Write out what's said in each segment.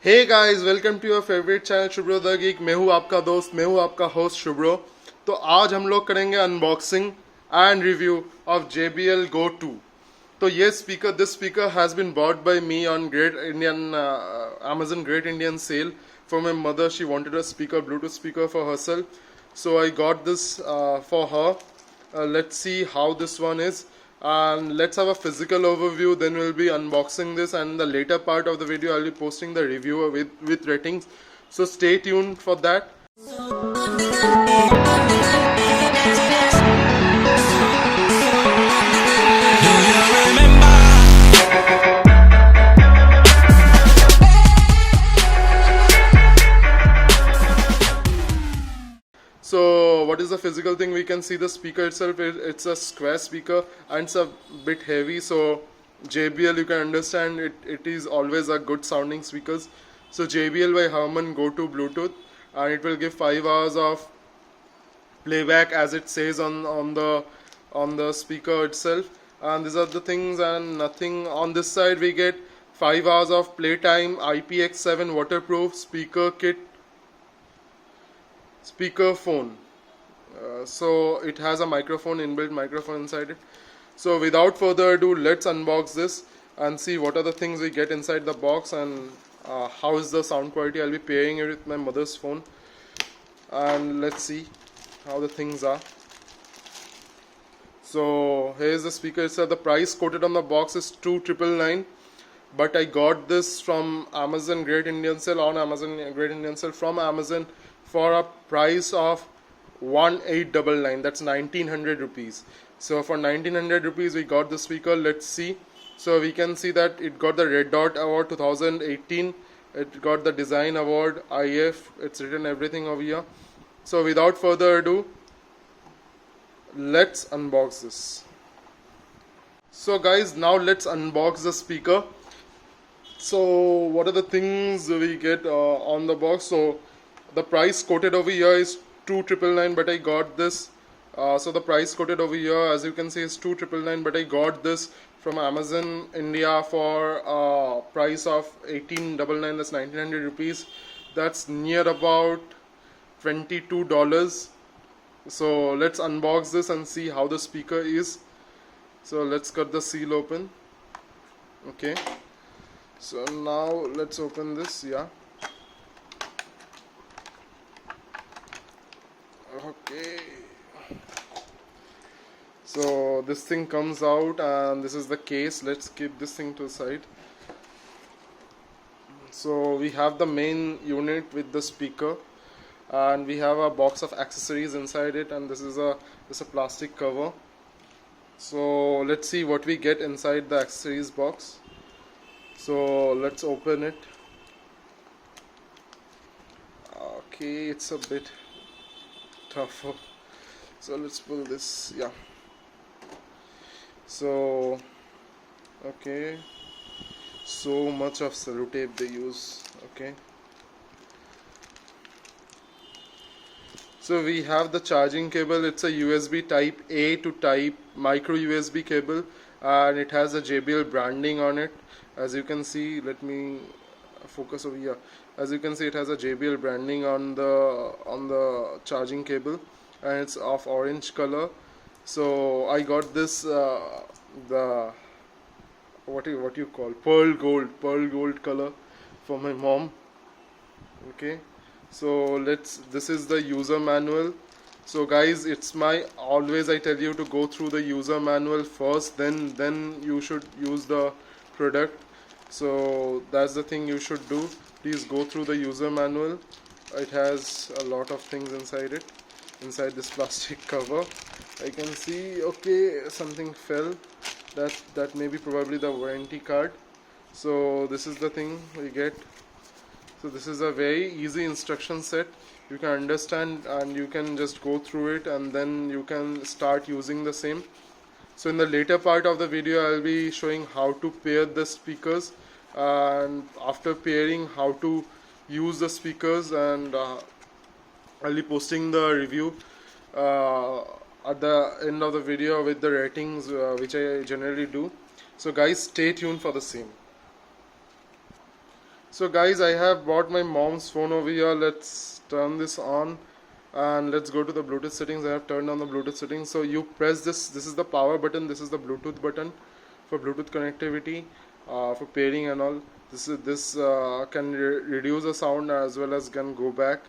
Hey guys, welcome to your favourite channel Shubhro the geek. मैं हूँ आपका दोस्त, मैं हूँ आपका होस्ट शुभ्रो। तो आज हम लोग करेंगे unboxing and review of JBL Go2। तो ये speaker, this speaker has been bought by me on Great Indian Amazon Great Indian Sale for my mother. She wanted a speaker, Bluetooth speaker for herself, so I got this for her. Let's see how this one is, and let's have a physical overview. Then we'll be unboxing this, and the later part of the video I'll be posting the review with ratings, so stay tuned for that. So what is the physical thing? We can see the speaker itself. It's a square speaker and it's a bit heavy. So JBL, you can understand it is always a good sounding speakers. So JBL by Harman Go2 Bluetooth, and it will give 5 hours of playback as it says on the speaker itself. And these are the things and nothing. On this side we get 5 hours of playtime, IPX7 waterproof speaker kit, speaker phone. So it has a microphone, inbuilt microphone inside it. So without further ado, let's unbox this and see what are the things we get inside the box, and how is the sound quality. I'll be pairing it with my mother's phone, and let's see how the things are. So here's the speaker itself. The price quoted on the box is 2,999, but I got this from Amazon Great Indian Sale, on Amazon Great Indian Sale from Amazon, for a price of 1,899. That's 1,900 rupees. So for 1,900 rupees we got the speaker. Let's see. So we can see that it got the Red Dot Award 2018. It got the Design Award, IF. It's written everything over here. So without further ado, let's unbox this. So guys, now let's unbox the speaker. So what are the things we get on the box? So the price quoted over here is 2,999, but I got this. So the price quoted over here, as you can see, is 2,999, but I got this from Amazon India for price of 1,899. That's 1,900 rupees. That's near about $22. So let's unbox this and see how the speaker is. So let's cut the seal open. Okay. So now let's open this. Yeah. Okay. So this thing comes out, and this is the case. Let's keep this thing to the side. So we have the main unit with the speaker, and we have a box of accessories inside it, and this is a plastic cover. So let's see what we get inside the accessories box. So let's open it. Okay, it's a bit tougher. So let's pull this. Yeah. So okay, so much of sellotape they use. Okay. So we have the charging cable. It's a USB type A to type micro USB cable, and it has a JBL branding on it. As you can see, let me focus over here. As you can see, it has a JBL branding on the charging cable, and it's of orange color. So I got this the what you call pearl gold color for my mom. Okay. So this is the user manual. So guys, it's my always I tell you to go through the user manual first, then you should use the product. So that's the thing you should do. Please go through the user manual. It has a lot of things inside it, inside this plastic cover. I can see, okay, something fell. That may be probably the warranty card. So this is the thing we get. So this is a very easy instruction set. You can understand and you can just go through it, and then you can start using the same. So in the later part of the video I'll be showing how to pair the speakers, and after pairing how to use the speakers, and I'll be posting the review at the end of the video with the ratings which I generally do. So guys, stay tuned for the same. So guys, I have bought my mom's phone over here. Let's turn this on and let's go to the Bluetooth settings. I have turned on the Bluetooth settings. So you press this is the power button, this is the Bluetooth button for Bluetooth connectivity, for pairing and all. This can reduce the sound as well as can go back.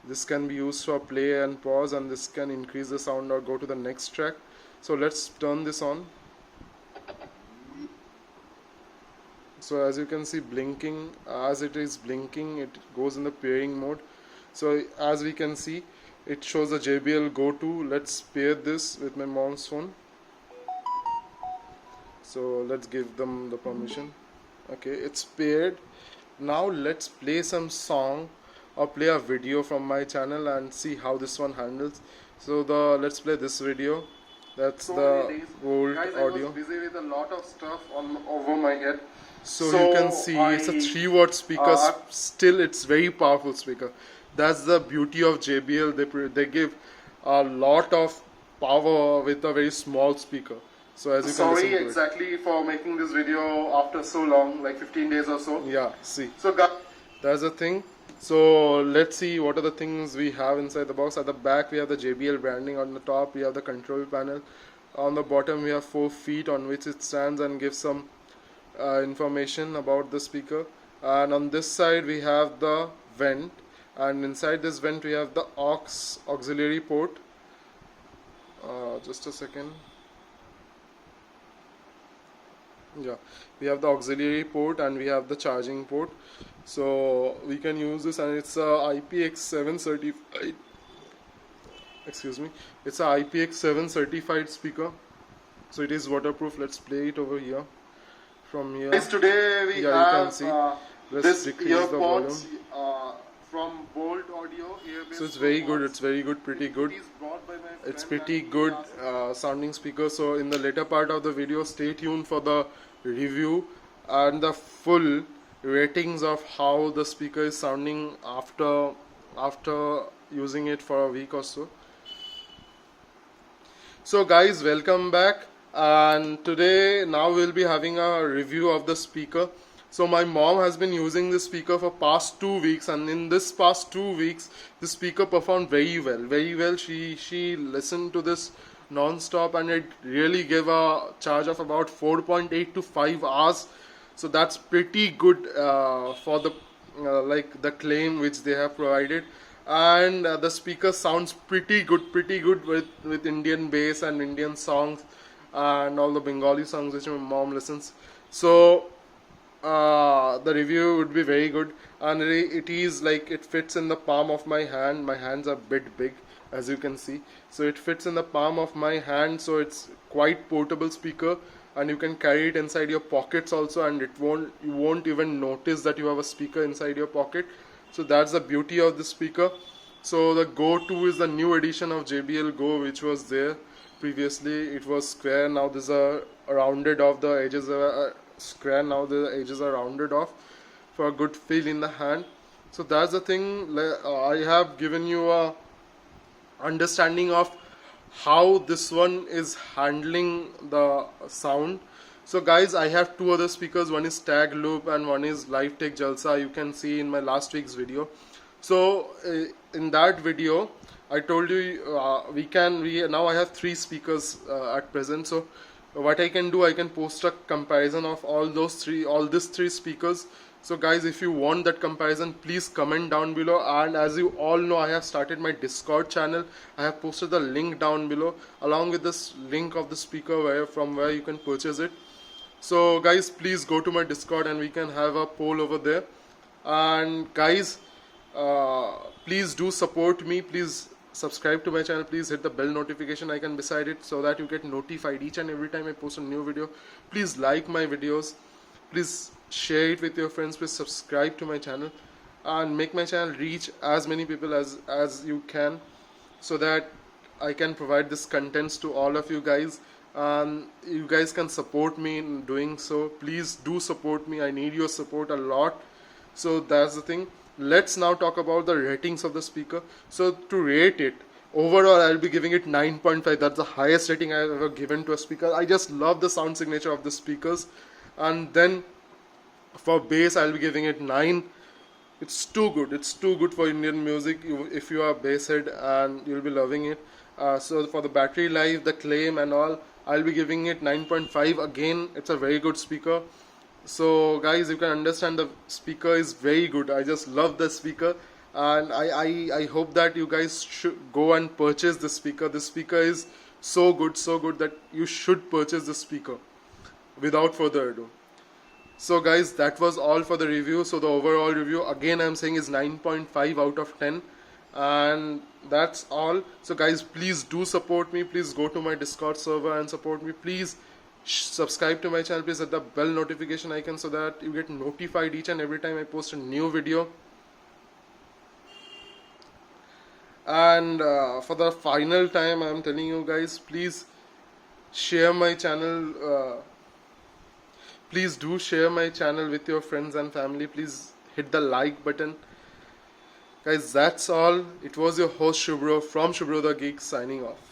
This can be used for play and pause, and this can increase the sound or go to the next track. So let's turn this on. So as you can see blinking, as it is blinking it goes in the pairing mode. So as we can see it shows the JBL Go2. Let's pair this with my mom's phone. So let's give them the permission. Okay, it's paired. Now let's play some song or play a video from my channel and see how this one handles. So let's play this video. That's the old audio. I was busy with a lot of stuff over my head. So you can see it's a 3-watt speaker. Still it's very powerful speaker. That's the beauty of JBL. They give a lot of power with a very small speaker. So as you can see, exactly for making this video after so long, like 15 days or so. Yeah, see. So that's the thing. So let's see what are the things we have inside the box. At the back we have the JBL branding. On the top we have the control panel. On the bottom we have 4 feet on which it stands and gives some information about the speaker. And on this side we have the vent, and inside this vent we have the auxiliary port. Just a second. Yeah, we have the auxiliary port and we have the charging port. So we can use this, and it's a IPX7 certified. Excuse me, it's a IPX7 certified speaker. So it is waterproof. Let's play it over here. From here. Today we have, you can see. Let's decrease the volume. From Bolt Audio. So it's very good. It's very good. Pretty good. It's pretty good sounding speaker. So in the later part of the video, stay tuned for the review and the full ratings of how the speaker is sounding after using it for a week or so. So guys, welcome back, and today now we'll be having a review of the speaker. So my mom has been using this speaker for past 2 weeks, and in this past 2 weeks the speaker performed very well. She listened to this non-stop, and it really gave a charge of about 4.8 to 5 hours. So that's pretty good for the like the claim which they have provided. And the speaker sounds pretty good with Indian bass and Indian songs and all the Bengali songs which my mom listens. So the review would be very good, and it is like it fits in the palm of my hand. My hands are a bit big, as you can see, so it fits in the palm of my hand. So it's quite portable speaker, and you can carry it inside your pockets also, and you won't even notice that you have a speaker inside your pocket. So that's the beauty of the speaker. So the Go2 is the new edition of JBL Go, which was there previously. It was square. Now these are rounded off. The edges are square. Now the edges are rounded off for a good feel in the hand. So that's the thing. I have given you a understanding of how this one is handling the sound. So guys, I have 2 other speakers. One is Tag Loop and one is Logitech Jalsa. You can see in my last week's video. So in that video I told you now I have 3 speakers at present. So what I can do, I can post a comparison of all these 3 speakers. So guys, if you want that comparison, please comment down below. And as you all know, I have started my Discord channel. I have posted the link down below along with this link of the speaker from where you can purchase it. So guys, please go to my Discord and we can have a poll over there. And guys, please do support me. Please subscribe to my channel. Please hit the bell notification icon beside it so that you get notified each and every time I post a new video. Please like my videos. Please share it with your friends. Please subscribe to my channel and make my channel reach as many people as you can, so that I can provide this contents to all of you guys, and you guys can support me in doing so. Please do support me. I need your support a lot. So that's the thing. Let's now talk about the ratings of the speaker. So to rate it, overall I'll be giving it 9.5. That's the highest rating I've ever given to a speaker. I just love the sound signature of the speakers. And then For bass, I'll be giving it 9. It's too good. It's too good for Indian music. If you are bass head, and you'll be loving it. So for the battery life, the claim and all, I'll be giving it 9.5. Again, it's a very good speaker. So guys, you can understand the speaker is very good. I just love the speaker, and I hope that you guys should go and purchase this speaker. This speaker is so good that you should purchase this speaker without further ado. So guys, that was all for the review. So the overall review, again I'm saying, is 9.5 out of 10, and that's all. So guys, please do support me. Please go to my Discord server and support me. Please subscribe to my channel. Please hit the bell notification icon so that you get notified each and every time I post a new video. And for the final time, I'm telling you guys, please share my channel. Please do share my channel with your friends and family. Please hit the like button. Guys, that's all. It was your host Subhra from Subhra the Geek, signing off.